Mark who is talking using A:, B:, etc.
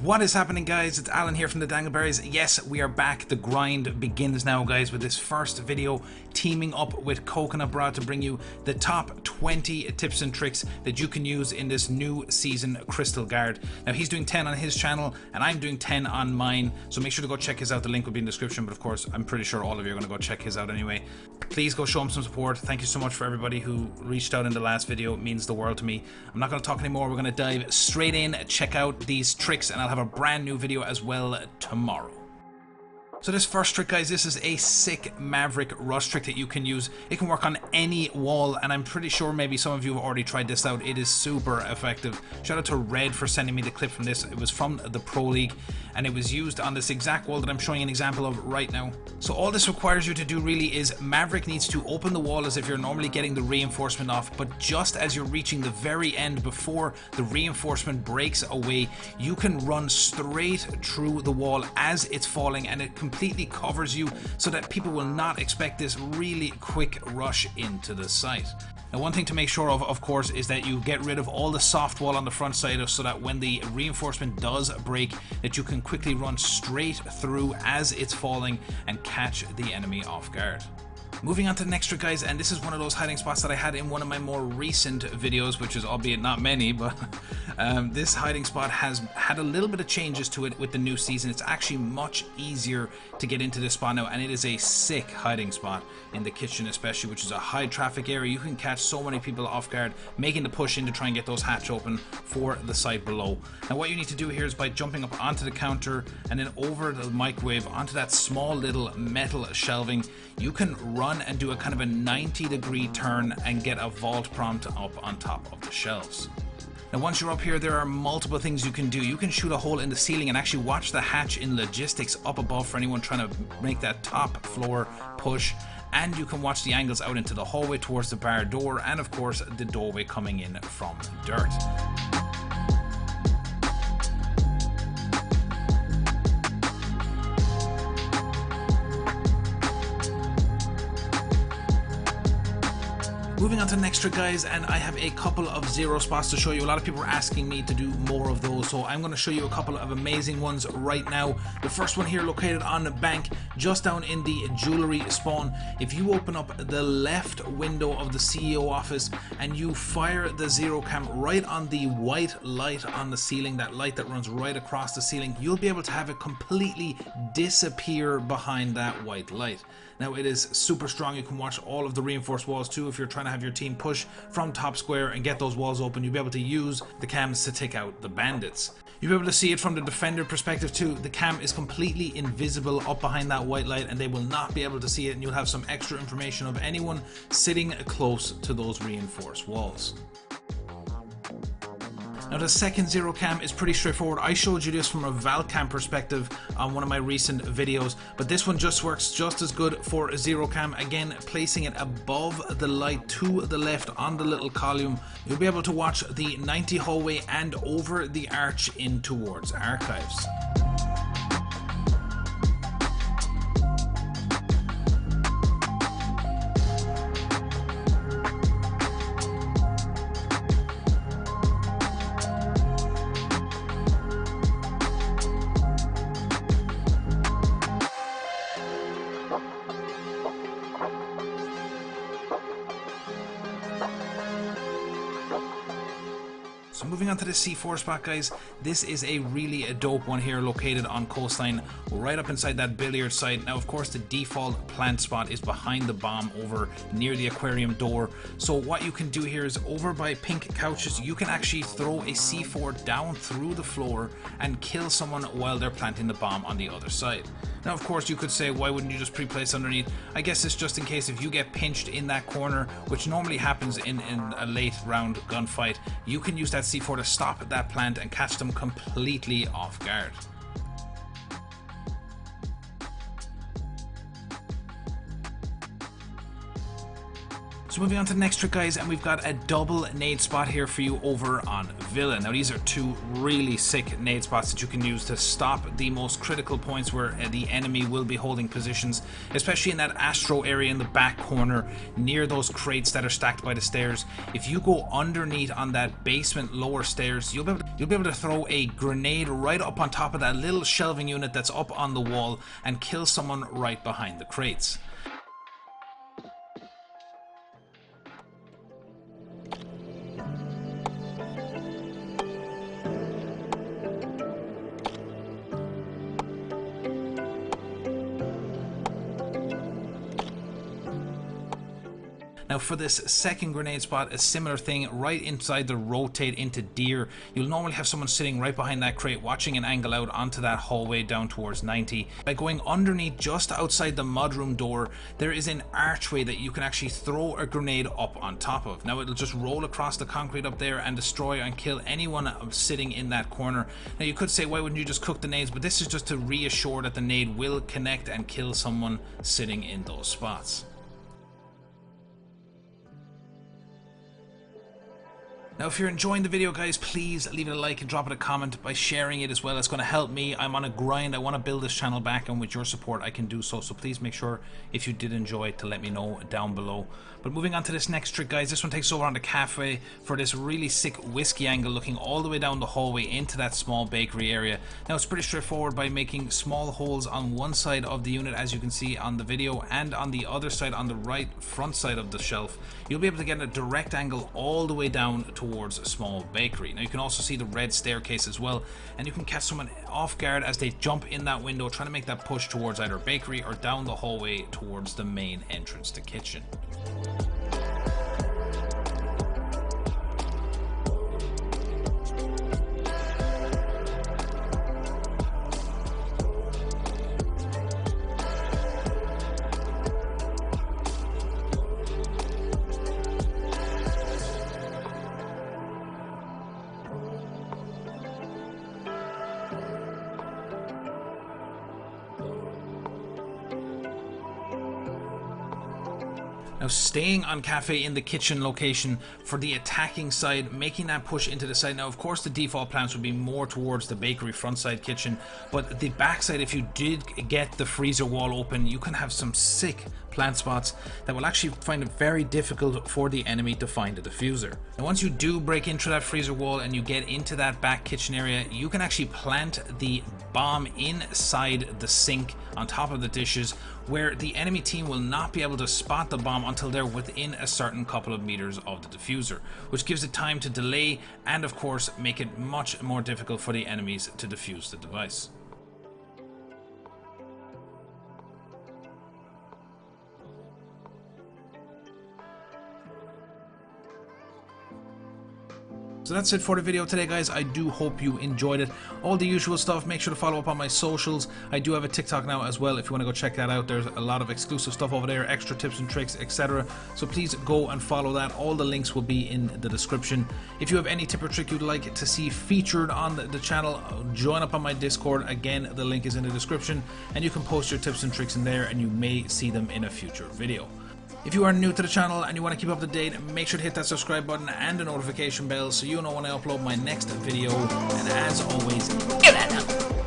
A: What is happening, guys? It's Alan here from the Dangleberries. Yes, we are back. The grind begins now, guys, with this first video teaming up with Coconut Bra to bring you the top 20 tips and tricks that you can use in this new season Crystal Guard. Now, he's doing 10 on his channel and I'm doing 10 on mine, so make sure to go check his out. The link will be in the description, but of course, I'm pretty sure all of you are going to go check his out anyway. Please go show him some support. Thank you so much for everybody who reached out in the last video. It means the world to me. I'm not going to talk anymore. We're going to dive straight in, check out these tricks, and I'll have a brand new video as well tomorrow. So this first trick, guys, this is a sick Maverick rush trick that you can use. It can work on any wall, and I'm pretty sure maybe some of you have already tried this out. It is super effective. Shout out to Red for sending me the clip from this. It was from the Pro League, and it was used on this exact wall that I'm showing an example of right now. So all this requires you to do really is Maverick needs to open the wall as if you're normally getting the reinforcement off, but just as you're reaching the very end before the reinforcement breaks away, you can run straight through the wall as it's falling, and it completely covers you so that people will not expect this really quick rush into the site. Now, one thing to make sure of course, is that you get rid of all the soft wall on the front side so that when the reinforcement does break, that you can quickly run straight through as it's falling and catch the enemy off guard. Moving on to the next trick, guys, and this is one of those hiding spots that I had in one of my more recent videos, which is albeit not many, but this hiding spot has had a little bit of changes to it with the new season. It's actually much easier to get into this spot now, and it is a sick hiding spot in the kitchen especially, which is a high traffic area. You can catch so many people off guard, making the push in to try and get those hatch open for the site below. Now what you need to do here is by jumping up onto the counter and then over the microwave onto that small little metal shelving, you can run and do a kind of a 90-degree turn and get a vault prompt up on top of the shelves. Now once you're up here, there are multiple things you can do. You can shoot a hole in the ceiling and actually watch the hatch in logistics up above for anyone trying to make that top floor push, and you can watch the angles out into the hallway towards the bar door, and of course the doorway coming in from dirt. Moving on to the next trick, guys, and I have a couple of zero spots to show you. A lot of people are asking me to do more of those, so I'm going to show you a couple of amazing ones right now. The first one here, located on the bank, just down in the jewelry spawn. If you open up the left window of the CEO office and you fire the zero cam right on the white light on the ceiling, that light that runs right across the ceiling, you'll be able to have it completely disappear behind that white light. Now it is super strong. You can watch all of the reinforced walls too. If you're trying to have your team push from top square and get those walls open, you'll be able to use the cams to take out the bandits. You'll be able to see it from the defender perspective too. The cam is completely invisible up behind that white light, and they will not be able to see it, and you'll have some extra information of anyone sitting close to those reinforced walls. Now the second zero cam is pretty straightforward. I showed you this from a Val cam perspective on one of my recent videos, but this one just works just as good for a zero cam. Again, placing it above the light to the left on the little column, you'll be able to watch the 90 hallway and over the arch in towards archives. So moving on to the C4 spot, guys, this is a really dope one here, located on Coastline, right up inside that billiard site. Now, of course, the default plant spot is behind the bomb over near the aquarium door. So what you can do here is over by pink couches, you can actually throw a C4 down through the floor and kill someone while they're planting the bomb on the other side. Now, of course, you could say, why wouldn't you just pre-place underneath? I guess it's just in case if you get pinched in that corner, which normally happens in a late round gunfight, you can use that C4 to stop that plant and catch them completely off guard. So moving on to the next trick, guys, and we've got a double nade spot here for you over on Villa. Now these are two really sick nade spots that you can use to stop the most critical points where the enemy will be holding positions, especially in that Astro area in the back corner near those crates that are stacked by the stairs. If you go underneath on that basement lower stairs, you'll be able to throw a grenade right up on top of that little shelving unit that's up on the wall and kill someone right behind the crates. Now for this second grenade spot, a similar thing right inside the rotate into deer. You'll normally have someone sitting right behind that crate watching an angle out onto that hallway down towards 90. By going underneath just outside the mudroom door, there is an archway that you can actually throw a grenade up on top of. Now it'll just roll across the concrete up there and destroy and kill anyone sitting in that corner. Now you could say, why wouldn't you just cook the nades? But this is just to reassure that the nade will connect and kill someone sitting in those spots. Now if you're enjoying the video, guys, please leave it a like and drop it a comment by sharing it as well. It's going to help me. I'm on a grind. I want to build this channel back, and with your support I can do so. So please make sure, if you did enjoy it, to let me know down below. But moving on to this next trick, guys, this one takes over on the Kafe for this really sick whiskey angle looking all the way down the hallway into that small bakery area. Now it's pretty straightforward by making small holes on one side of the unit, as you can see on the video, and on the other side, on the right front side of the shelf, you'll be able to get a direct angle all the way down towards a small bakery. Now you can also see the red staircase as well, and you can catch someone off guard as they jump in that window trying to make that push towards either bakery or down the hallway towards the main entrance to kitchen. Now staying on Kafe in the kitchen location for the attacking side, making that push into the side. Now of course the default plans would be more towards the bakery front side kitchen, but the back side, if you did get the freezer wall open, you can have some sick plant spots that will actually find it very difficult for the enemy to find a diffuser. And once you do break into that freezer wall and you get into that back kitchen area, you can actually plant the bomb inside the sink on top of the dishes, where the enemy team will not be able to spot the bomb until they're within a certain couple of meters of the diffuser, which gives it time to delay and of course make it much more difficult for the enemies to defuse the device. So that's it for the video today, guys. I do hope you enjoyed it. All the usual stuff. Make sure to follow up on my socials. I do have a TikTok now as well if you want to go check that out. There's a lot of exclusive stuff over there, extra tips and tricks, etc. So please go and follow that. All the links will be in the description. If you have any tip or trick you'd like to see featured on the channel, join up on my Discord. Again, the link is in the description, and you can post your tips and tricks in there and you may see them in a future video. If you are new to the channel and you want to keep up to date, make sure to hit that subscribe button and the notification bell so you know when I upload my next video. And as always, give that up.